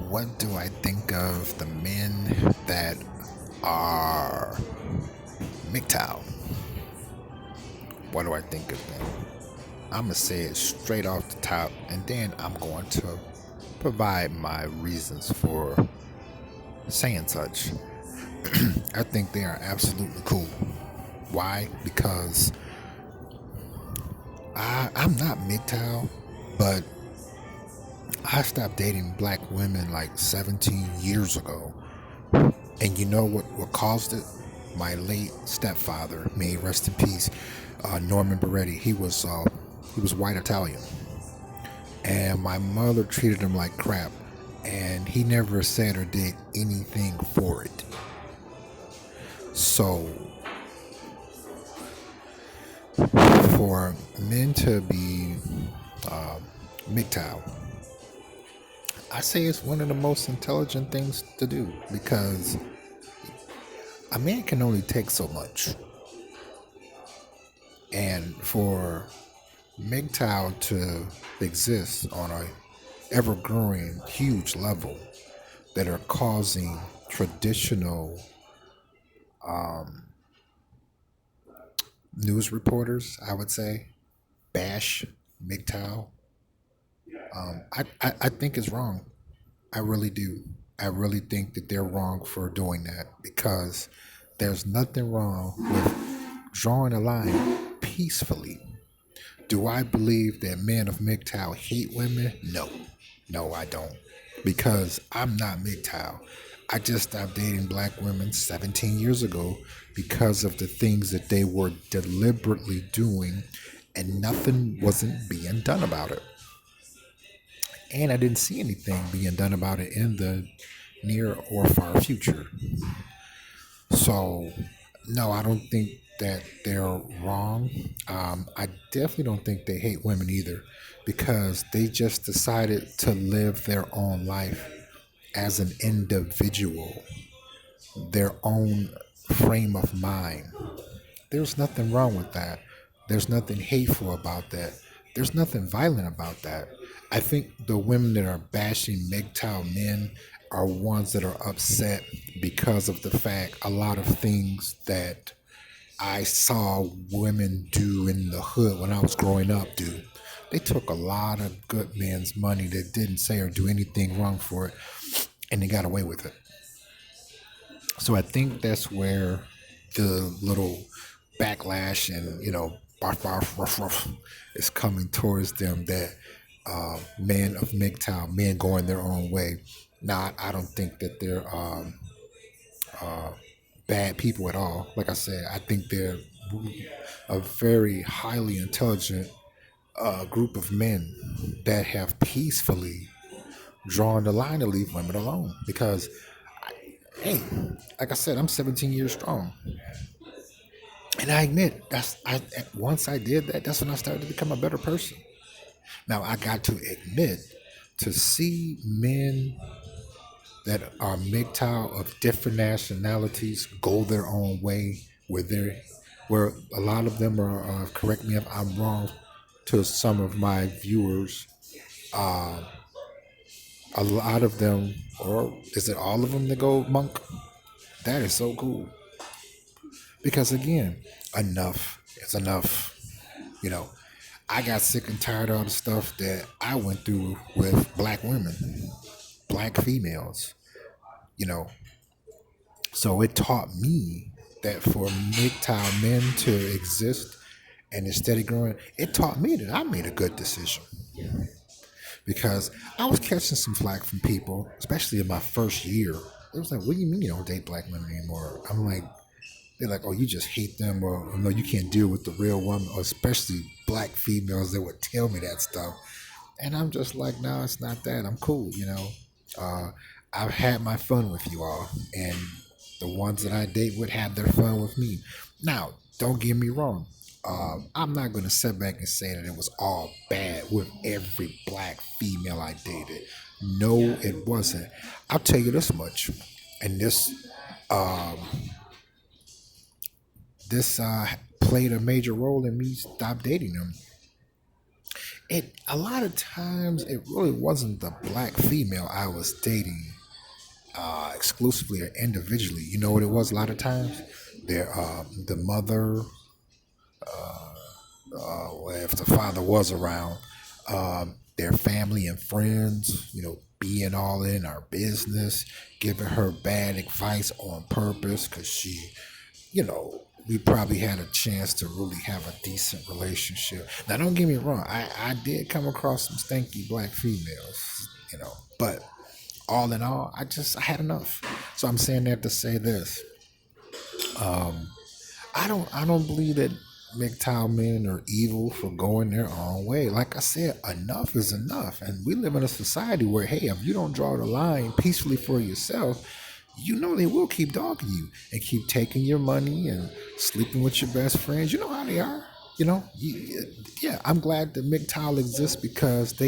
What do I think of the men that are MGTOW? What do I think of them? I'm going to say it straight off the top, and then I'm going to provide my reasons for saying such. I think they are absolutely cool. Why? Because I'm not MGTOW, but I stopped dating black women like 17 years ago. And you know what caused it? My late stepfather, may he rest in peace, Norman Beretti. He was white Italian, and my mother treated him like crap, and he never said or did anything for it. So for men to be MGTOW, I say it's one of the most intelligent things to do because a man can only take so much, and for MGTOW to exist on a ever-growing, huge level that are causing traditional news reporters, I would say, bash MGTOW. I think it's wrong. I really do. I really think that they're wrong for doing that because there's nothing wrong with drawing a line peacefully. Do I believe that men of MGTOW hate women? No. No, I don't. Because I'm not MGTOW. I just stopped dating black women 17 years ago because of the things that they were deliberately doing and nothing wasn't being done about it. And I didn't see anything being done about it in the near or far future. So, no, I don't think that they're wrong. I definitely don't think they hate women either because they just decided to live their own life as an individual, their own frame of mind. There's nothing wrong with that. There's nothing hateful about that. There's nothing violent about that. I think the women that are bashing MGTOW men are ones that are upset because of the fact a lot of things that I saw women do in the hood when I was growing up do. They took a lot of good men's money that didn't say or do anything wrong for it, and they got away with it. So I think that's where the little backlash and barf barf ruff ruff is coming towards them. That men of MGTOW, men going their own way. Now I don't think that they're bad people at all. Like I said, I think they're a very highly intelligent group of men that have peacefully drawn the line to leave women alone. Because, hey, like I said, I'm 17 years strong. And I admit once I did that, that's when I started to become a better person. Now I got to admit to see men that are MGTOW of different nationalities go their own way, where a lot of them are. Correct me if I'm wrong. To some of my viewers, a lot of them, or is it all of them that go monk? That is so cool because again, enough is enough. You know, I got sick and tired of all the stuff that I went through with black women, black females, you know. So it taught me that for MGTOW men to exist and instead of growing, it taught me that I made a good decision because I was catching some flack from people, especially in my first year. It was like, "What do you mean you don't date black women anymore?" I'm like, they're like, "Oh, you just hate them," or "No, you can't deal with the real woman," or especially black females that would tell me that stuff. And I'm just like, "No, it's not that. I'm cool. Uh, I've had my fun with you all, and the ones that I date would have their fun with me." Now, don't get me wrong. I'm not going to sit back and say that it was all bad with every black female I dated. No, it wasn't. I'll tell you this much, and this played a major role in me stop dating them. it a lot of times it really wasn't the black female I was dating exclusively or individually. You know what it was? A lot of times, the mother, well, if the father was around, their family and friends, being all in our business, giving her bad advice on purpose because we probably had a chance to really have a decent relationship. Now, don't get me wrong, I did come across some stanky black females, but all in all, I had enough. So I'm saying that to say this. I don't believe that MGTOW men are evil for going their own way. Like I said, enough is enough. And we live in a society where, hey, if you don't draw the line peacefully for yourself, they will keep dogging you and keep taking your money and sleeping with your best friends. You know how they are. Yeah, I'm glad that MGTOW exists because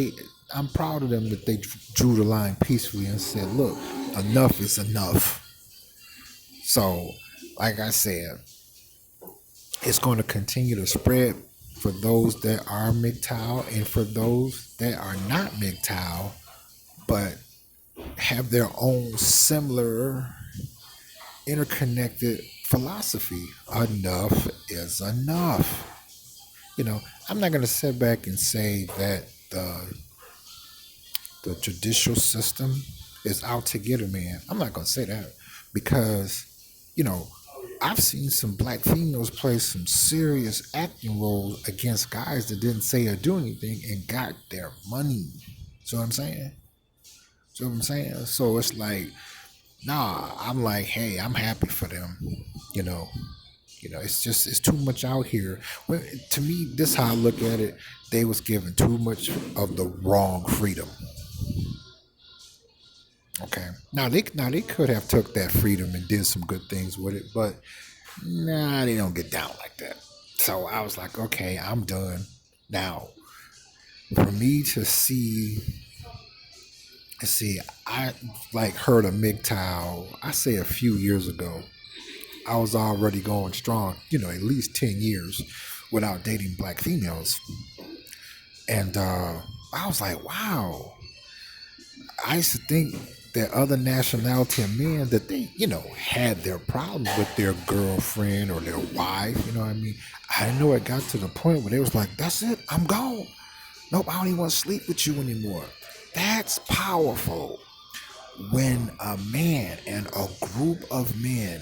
I'm proud of them that they drew the line peacefully and said, look, enough is enough. So, like I said, it's going to continue to spread for those that are MGTOW and for those that are not MGTOW, but have their own similar interconnected philosophy. Enough is enough. I'm not going to sit back and say that the judicial system is out to get a man. I'm not going to say that because, you know, I've seen some black females play some serious acting roles against guys that didn't say or do anything and got their money. So what I'm saying? So it's like, nah, I'm like, hey, I'm happy for them. You know, it's too much out here. Well, to me, this how I look at it. They was given too much of the wrong freedom. Okay. Now they could have took that freedom and did some good things with it, but nah, they don't get down like that. So I was like, okay, I'm done. Now, for me to see, I like heard of MGTOW. I say a few years ago. I was already going strong, at least 10 years without dating black females, and I was like, wow. I used to think that other nationality of men that they, had their problems with their girlfriend or their wife. You know what I mean? I didn't know it got to the point where they was like, "That's it, I'm gone. Nope, I don't even want to sleep with you anymore." That's powerful when a man and a group of men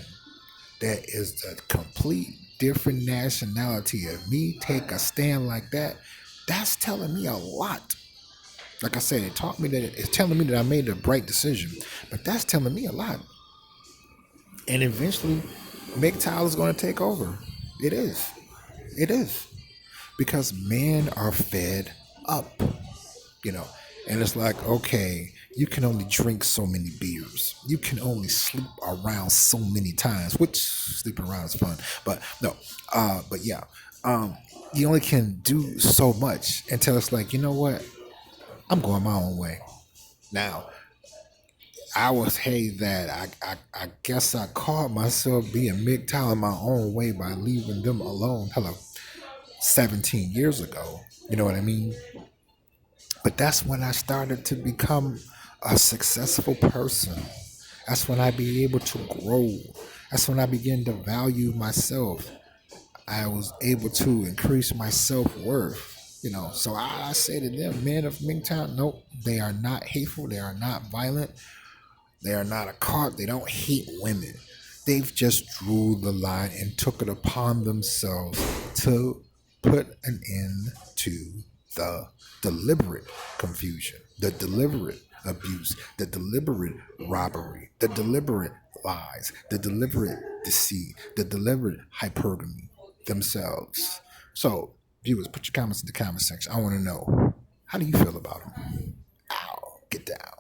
that is a complete different nationality of me take a stand like that. That's telling me a lot. Like I said, it's telling me that I made the right decision, but that's telling me a lot. And eventually, MGTOW is going to take over. It is. It is. Because men are fed up, you know. And it's like, okay, you can only drink so many beers. You can only sleep around so many times, which sleeping around is fun. But no, but yeah, you only can do so much until it's like, you know what? I'm going my own way. Now, I was hey that I guess I caught myself being MGTOW in my own way by leaving them alone. Hello, 17 years ago. You know what I mean? But that's when I started to become a successful person. That's when I be able to grow. That's when I began to value myself. I was able to increase my self worth. So I say to them, men of MGTOW, nope, they are not hateful. They are not violent. They are not a cult. They don't hate women. They've just drew the line and took it upon themselves to put an end to the deliberate confusion, the deliberate abuse, the deliberate robbery, the deliberate lies, the deliberate deceit, the deliberate hypergamy themselves. So, viewers, put your comments in the comment section. I want to know, how do you feel about them? Ow, get down.